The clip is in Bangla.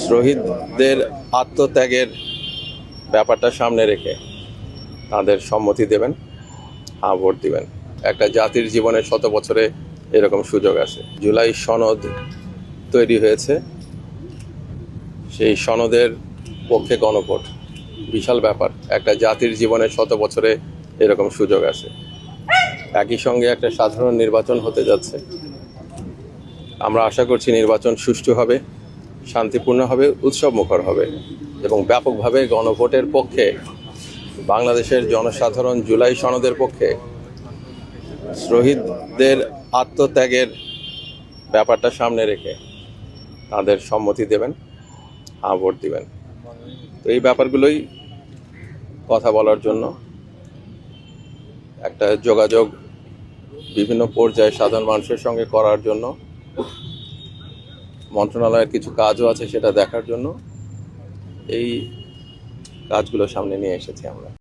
শহীদদের আত্মত্যাগের ব্যাপারটা সামনে রেখে তাদের সম্মতি দেবেন, হ্যাঁ ভোট দিবেন। একটা জাতির জীবনে 100 বছরে এরকম সুযোগ আছে। জুলাই সনদ তৈরি হয়েছে, সেই সনদের পক্ষে গণভোট বিশাল ব্যাপার। একটা জাতির জীবনে 100 বছরে এরকম সুযোগ আছে। একই সঙ্গে একটা সাধারণ নির্বাচন হতে যাচ্ছে। আমরা আশা করছি নির্বাচন সুষ্ঠু হবে, শান্তিপূর্ণ হবে, উৎসবমুখর হবে এবং ব্যাপকভাবে গণভোটের পক্ষে বাংলাদেশের জনসাধারণ জুলাই সনদের পক্ষে শহীদদের আত্মত্যাগের ব্যাপারটা সামনে রেখে তাদের সম্মতি দেবেন, হ্যাঁ ভোট দিবেন। তো এই ব্যাপারগুলোই কথা বলার জন্য একটা যোগাযোগ বিভিন্ন পর্যায়ে সাধারণ মানুষের সঙ্গে করার জন্য, মন্ত্রণালয়ের কিছু কাজও আছে সেটা দেখার জন্য এই কাজগুলো সামনে নিয়ে এসেছি আমরা।